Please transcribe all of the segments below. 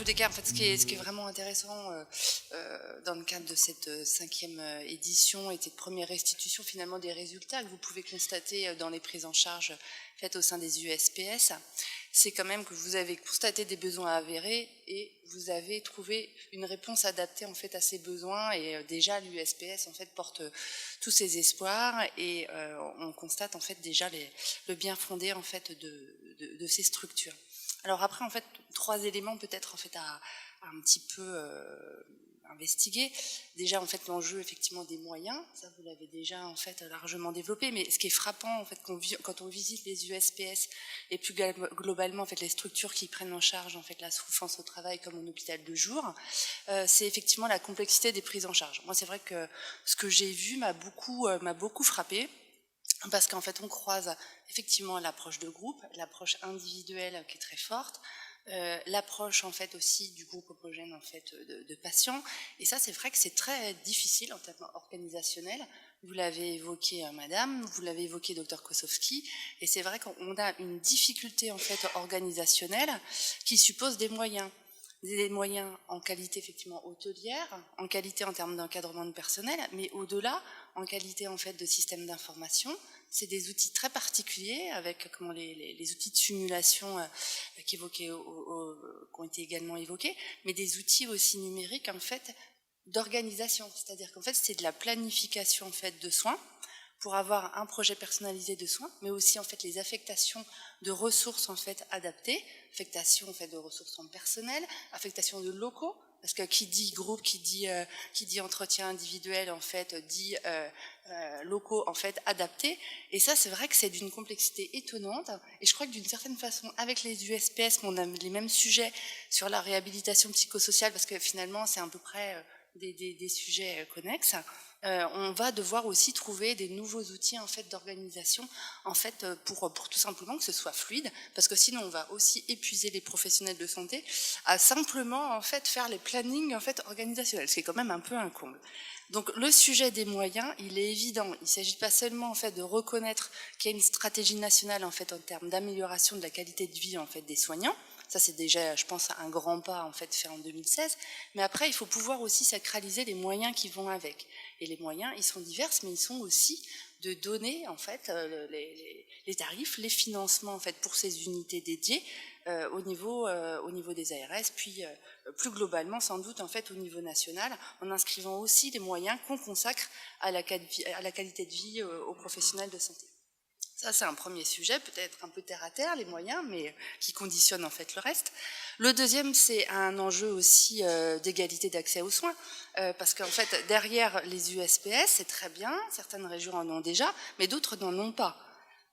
tous les cas, en fait, ce qui est vraiment intéressant dans le cadre de cette 5e édition et cette première restitution finalement des résultats que vous pouvez constater dans les prises en charge faites au sein des USPS, c'est quand même que vous avez constaté des besoins avérés et vous avez trouvé une réponse adaptée en fait à ces besoins, et déjà l'USPS en fait porte tous ses espoirs, et on constate en fait déjà le bien fondé en fait de ces structures. Alors après en fait 3 éléments peut-être en fait à un petit peu investiguer. Déjà en fait l'enjeu effectivement des moyens, ça vous l'avez déjà en fait largement développé, mais ce qui est frappant en fait quand on visite les USPS et plus globalement en fait les structures qui prennent en charge en fait la souffrance au travail comme un hôpital de jour, c'est effectivement la complexité des prises en charge. Moi c'est vrai que ce que j'ai vu m'a beaucoup frappé, parce qu'en fait on croise effectivement l'approche de groupe, l'approche individuelle qui est très forte, l'approche en fait aussi du groupe homogène en fait de patients, et ça c'est vrai que c'est très difficile en termes organisationnels. Vous l'avez évoqué madame, vous l'avez évoqué docteur Kosowski, et c'est vrai qu'on a une difficulté en fait organisationnelle qui suppose des moyens en qualité effectivement hôtelière, en qualité en termes d'encadrement de personnel, mais au-delà en qualité en fait de système d'information. C'est des outils très particuliers avec comment les outils de simulation qui ont été également évoqués, mais des outils aussi numériques en fait d'organisation, c'est-à-dire qu'en fait c'est de la planification en fait de soins pour avoir un projet personnalisé de soins, mais aussi en fait les affectations de ressources en fait adaptées, affectation en fait de ressources en personnel, affectation de locaux, parce que qui dit groupe, qui dit entretien individuel en fait dit locaux en fait adaptés, et ça c'est vrai que c'est d'une complexité étonnante, et je crois que d'une certaine façon avec les USPS on a les mêmes sujets sur la réhabilitation psychosociale, parce que finalement c'est à peu près des sujets connexes. On va devoir aussi trouver des nouveaux outils en fait d'organisation en fait pour tout simplement que ce soit fluide, parce que sinon on va aussi épuiser les professionnels de santé à simplement en fait faire les plannings en fait organisationnels, ce qui est quand même un peu un comble. Donc le sujet des moyens, il est évident. Il ne s'agit pas seulement en fait de reconnaître qu'il y a une stratégie nationale en fait en termes d'amélioration de la qualité de vie en fait des soignants. Ça c'est déjà, je pense, un grand pas en fait fait en 2016. Mais après, il faut pouvoir aussi sacraliser les moyens qui vont avec. Et les moyens, ils sont divers, mais ils sont aussi de donner en fait les tarifs, les financements en fait pour ces unités dédiées au niveau des ARS, puis plus globalement sans doute en fait au niveau national, en inscrivant aussi les moyens qu'on consacre à la qualité de vie aux professionnels de santé. Ça, c'est un premier sujet, peut-être un peu terre à terre, les moyens, mais qui conditionnent en fait le reste. Le deuxième, c'est un enjeu aussi d'égalité d'accès aux soins, parce qu'en fait, derrière les USPS, c'est très bien, certaines régions en ont déjà, mais d'autres n'en ont pas.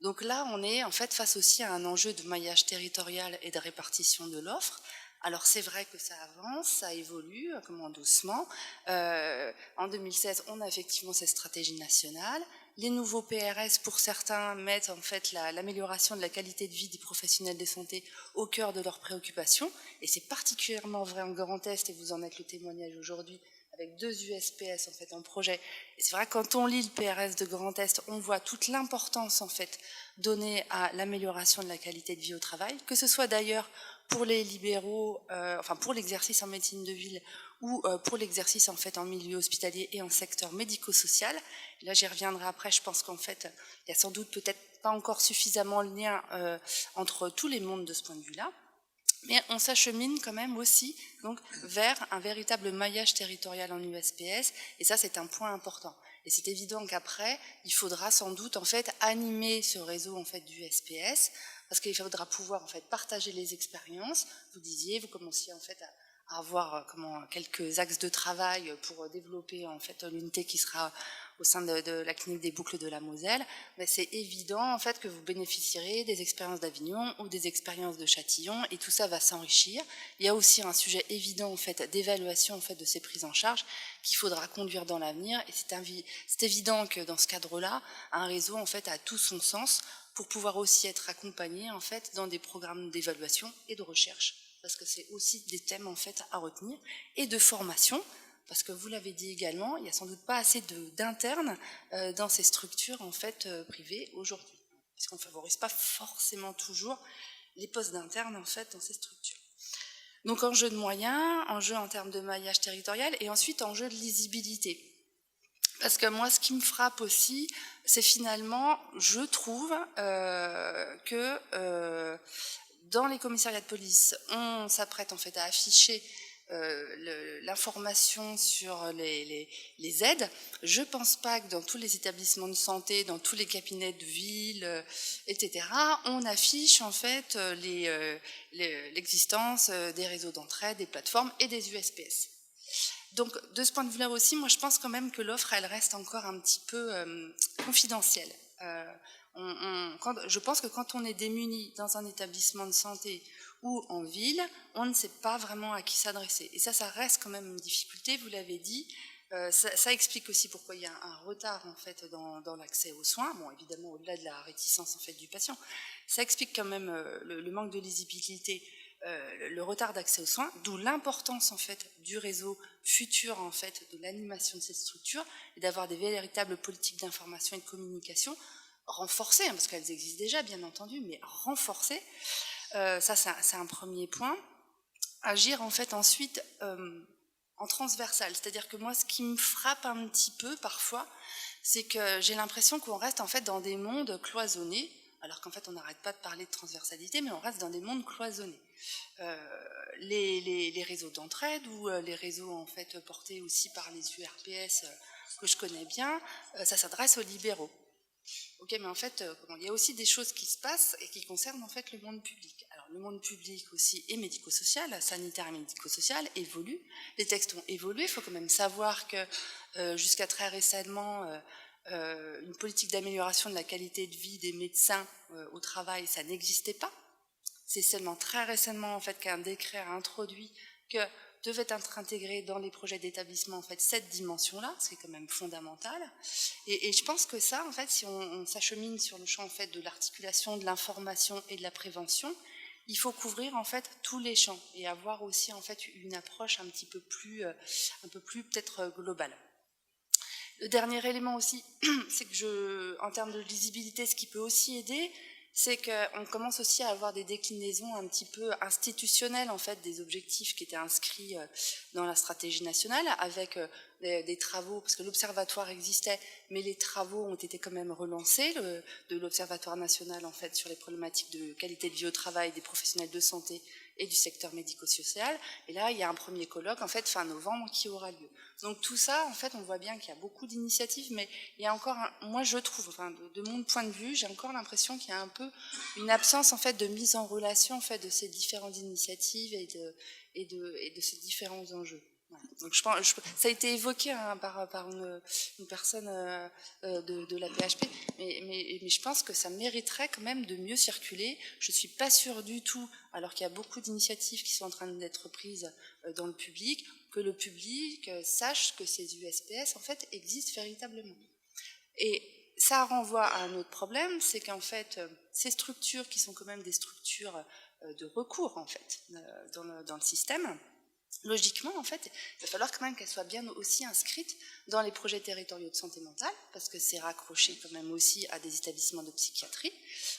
Donc là, on est en fait face aussi à un enjeu de maillage territorial et de répartition de l'offre. Alors c'est vrai que ça avance, ça évolue, comment doucement. En 2016, on a effectivement cette stratégie nationale. Les nouveaux PRS, pour certains, mettent en fait l'amélioration de la qualité de vie des professionnels de santé au cœur de leurs préoccupations. Et c'est particulièrement vrai en Grand Est, et vous en êtes le témoignage aujourd'hui, avec 2 USPS en fait en projet. Et c'est vrai que quand on lit le PRS de Grand Est, on voit toute l'importance en fait donnée à l'amélioration de la qualité de vie au travail, que ce soit d'ailleurs pour les libéraux, enfin pour l'exercice en médecine de ville ou pour l'exercice en fait en milieu hospitalier et en secteur médico-social. Là, j'y reviendrai après. Je pense qu'en fait, il y a sans doute peut-être pas encore suffisamment le lien entre tous les mondes de ce point de vue-là. Mais on s'achemine quand même aussi donc vers un véritable maillage territorial en USPS, et ça c'est un point important. Et c'est évident qu'après, il faudra sans doute en fait animer ce réseau en fait d'USPS, parce qu'il faudra pouvoir en fait partager les expériences. Vous commenciez en fait à avoir quelques axes de travail pour développer en fait l'unité qui sera au sein de la clinique des Boucles de la Moselle. Mais c'est évident en fait que vous bénéficierez des expériences d'Avignon ou des expériences de Châtillon, et tout ça va s'enrichir. Il y a aussi un sujet évident en fait d'évaluation en fait de ces prises en charge qu'il faudra conduire dans l'avenir, et c'est évident que dans ce cadre-là, un réseau en fait a tout son sens pour pouvoir aussi être accompagné en fait dans des programmes d'évaluation et de recherche, parce que c'est aussi des thèmes en fait à retenir, et de formation, parce que vous l'avez dit également, il n'y a sans doute pas assez d'internes dans ces structures en fait privées aujourd'hui, puisqu'on ne favorise pas forcément toujours les postes d'internes en fait dans ces structures. Donc enjeu de moyens, enjeu en termes de maillage territorial et ensuite enjeu de lisibilité. Parce que moi, ce qui me frappe aussi, c'est finalement, je trouve que dans les commissariats de police, on s'apprête en fait à afficher l'information sur les aides. Je pense pas que dans tous les établissements de santé, dans tous les cabinets de ville, etc., on affiche en fait l'existence des réseaux d'entraide, des plateformes et des USPS. Donc, de ce point de vue-là aussi, moi, je pense quand même que l'offre, elle reste encore un petit peu confidentielle. Je pense que quand on est démuni dans un établissement de santé ou en ville, on ne sait pas vraiment à qui s'adresser. Et ça reste quand même une difficulté, vous l'avez dit. Ça explique aussi pourquoi il y a un retard en fait dans l'accès aux soins. Bon, évidemment, au-delà de la réticence en fait du patient, ça explique quand même le manque de lisibilité. Le retard d'accès aux soins, d'où l'importance en fait du réseau futur en fait de l'animation de cette structure et d'avoir des véritables politiques d'information et de communication renforcées, parce qu'elles existent déjà bien entendu, mais renforcées. Ça c'est un premier point. Agir en fait ensuite en transversal, c'est-à-dire que moi ce qui me frappe un petit peu parfois, c'est que j'ai l'impression qu'on reste en fait dans des mondes cloisonnés, alors qu'en fait on n'arrête pas de parler de transversalité, mais on reste dans des mondes cloisonnés. Les réseaux d'entraide ou les réseaux en fait portés aussi par les URPS que je connais bien, ça s'adresse aux libéraux. Ok, mais en fait, il y a aussi des choses qui se passent et qui concernent en fait le monde public. Alors le monde public aussi et médico-social, sanitaire et médico-social évolue. Les textes ont évolué. Il faut quand même savoir que jusqu'à très récemment, une politique d'amélioration de la qualité de vie des médecins au travail, ça n'existait pas. C'est seulement très récemment en fait qu'un décret a introduit que devait être intégré dans les projets d'établissement en fait cette dimension-là, c'est quand même fondamental. Et je pense que ça, en fait, si on s'achemine sur le champ en fait de l'articulation, de l'information et de la prévention, il faut couvrir en fait tous les champs et avoir aussi en fait une approche un peu plus peut-être globale. Le dernier élément aussi, c'est que en termes de lisibilité, ce qui peut aussi aider, c'est qu'on commence aussi à avoir des déclinaisons un petit peu institutionnelles en fait des objectifs qui étaient inscrits dans la stratégie nationale avec des travaux, parce que l'observatoire existait, mais les travaux ont été quand même relancés, de l'observatoire national en fait sur les problématiques de qualité de vie au travail des professionnels de santé et du secteur médico-social. Et là, il y a un premier colloque en fait fin novembre qui aura lieu. Donc tout ça, en fait, on voit bien qu'il y a beaucoup d'initiatives, mais il y a encore, moi je trouve, enfin, de mon point de vue, j'ai encore l'impression qu'il y a un peu une absence en fait de mise en relation en fait de ces différentes initiatives et de ces différents enjeux. Voilà. Donc ça a été évoqué par une personne de la PHP, mais je pense que ça mériterait quand même de mieux circuler. Je suis pas sûre du tout, alors qu'il y a beaucoup d'initiatives qui sont en train d'être prises dans le public, que le public sache que ces USPS en fait existent véritablement. Et ça renvoie à un autre problème, c'est qu'en fait ces structures qui sont quand même des structures de recours en fait dans le système, logiquement, en fait, il va falloir quand même qu'elles soient bien aussi inscrites dans les projets territoriaux de santé mentale, parce que c'est raccroché quand même aussi à des établissements de psychiatrie.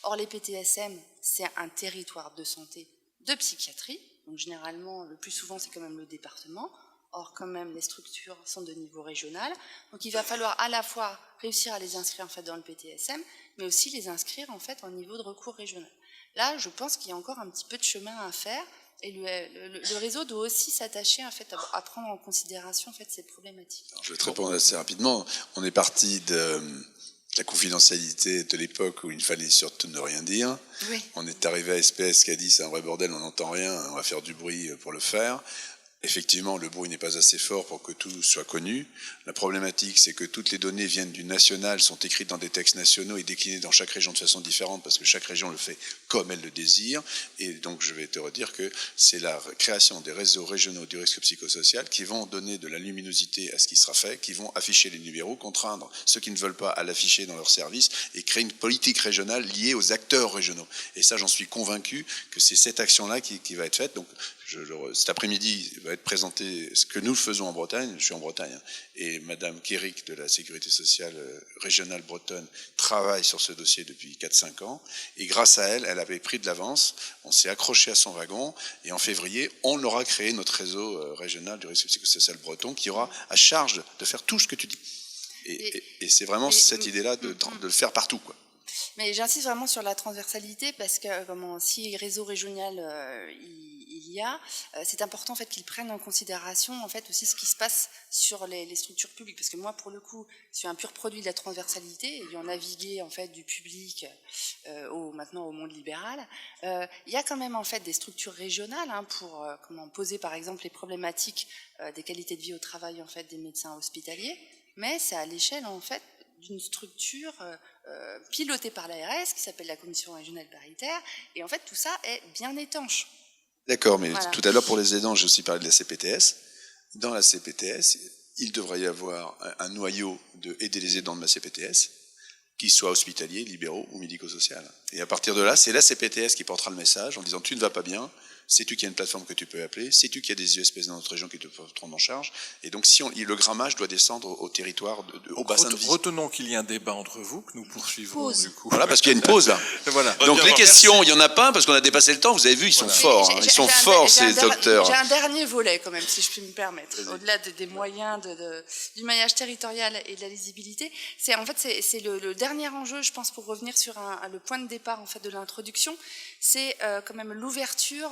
Or, les PTSM, c'est un territoire de santé de psychiatrie, donc généralement, le plus souvent, c'est quand même le département. Or, quand même, les structures sont de niveau régional. Donc, il va falloir à la fois réussir à les inscrire en fait dans le PTSM, mais aussi les inscrire en fait au niveau de recours régional. Là, je pense qu'il y a encore un petit peu de chemin à faire. Et le réseau doit aussi s'attacher en fait, à prendre en considération en fait, ces problématiques. Alors, je vais te répondre assez rapidement. On est parti de la confidentialité de l'époque où il fallait surtout ne rien dire. Oui. On est arrivé à SPS qui a dit c'est un vrai bordel, on n'entend rien, on va faire du bruit pour le faire. Effectivement, le bruit n'est pas assez fort pour que tout soit connu. La problématique, c'est que toutes les données viennent du national, sont écrites dans des textes nationaux et déclinées dans chaque région de façon différente parce que chaque région le fait comme elle le désire. Et donc, je vais te redire que c'est la création des réseaux régionaux du risque psychosocial qui vont donner de la luminosité à ce qui sera fait, qui vont afficher les numéros, contraindre ceux qui ne veulent pas à l'afficher dans leur service et créer une politique régionale liée aux acteurs régionaux. Et ça, j'en suis convaincu que c'est cette action-là qui va être faite. Donc, cet après-midi va être présenté ce que nous faisons en Bretagne. Je suis en Bretagne, hein, et Madame Kéric de la Sécurité sociale régionale bretonne travaille sur ce dossier depuis 4-5 ans. Et grâce à elle, elle avait pris de l'avance. On s'est accroché à son wagon. Et en février, on aura créé notre réseau régional du risque psychosocial breton qui aura à charge de faire tout ce que tu dis. Et c'est vraiment cette idée-là de le faire partout, quoi. Mais j'insiste vraiment sur la transversalité parce que si réseau régional il y a, c'est important en fait qu'ils prennent en considération en fait aussi ce qui se passe sur les structures publiques, parce que moi pour le coup je suis un pur produit de la transversalité, ayant navigué en fait du public maintenant au monde libéral. Il y a quand même en fait des structures régionales pour poser par exemple les problématiques des qualités de vie au travail en fait des médecins hospitaliers, mais c'est à l'échelle en fait d'une structure pilotée par l'ARS qui s'appelle la Commission régionale paritaire, et en fait tout ça est bien étanche. D'accord, mais voilà. Tout à l'heure pour les aidants, j'ai aussi parlé de la CPTS. Dans la CPTS, il devrait y avoir un noyau de aider les aidants de la CPTS, qu'ils soient hospitaliers, libéraux ou médico-social. Et à partir de là, c'est la CPTS qui portera le message en disant tu ne vas pas bien, sais-tu qu'il y a une plateforme que tu peux appeler, sais-tu qu'il y a des USPS dans notre région qui te peuvent prendre en charge. Et donc le grammage doit descendre au territoire, au bassin de vie. Retenons qu'il y a un débat entre vous, que nous poursuivrons du coup. Voilà, parce qu'il y a une pause là. Voilà. Donc les questions, il n'y en a pas, parce qu'on a dépassé le temps, vous avez vu, ils sont forts. Ils sont forts, ces docteurs. J'ai un dernier volet quand même, si je puis me permettre, au-delà des moyens du maillage territorial et de la lisibilité. C'est le dernier enjeu, je pense, pour revenir sur le point de départ en fait de l'introduction, c'est quand même l'ouverture,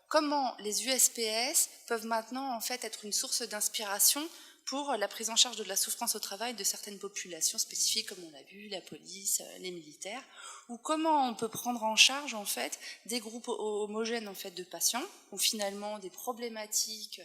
comment les USPS peuvent maintenant en fait être une source d'inspiration pour la prise en charge de la souffrance au travail de certaines populations spécifiques, comme on l'a vu, la police, les militaires, ou comment on peut prendre en charge en fait des groupes homogènes en fait de patients, ou finalement des problématiques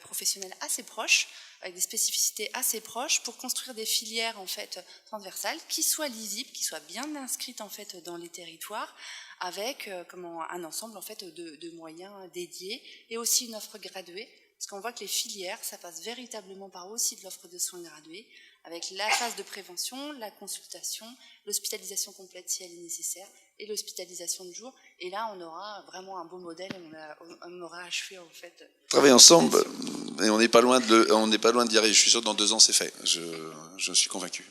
professionnelles assez proches, avec des spécificités assez proches, pour construire des filières en fait transversales qui soient lisibles, qui soient bien inscrites en fait dans les territoires, avec un ensemble en fait de moyens dédiés et aussi une offre graduée, parce qu'on voit que les filières, ça passe véritablement par aussi de l'offre de soins gradués, avec la phase de prévention, la consultation, l'hospitalisation complète si elle est nécessaire, et l'hospitalisation de jour. Et là, on aura vraiment un beau modèle, et on aura achevé en fait. Travailler ensemble, et on n'est pas loin de y arriver. Je suis sûr que dans 2 ans, c'est fait. Je suis convaincu.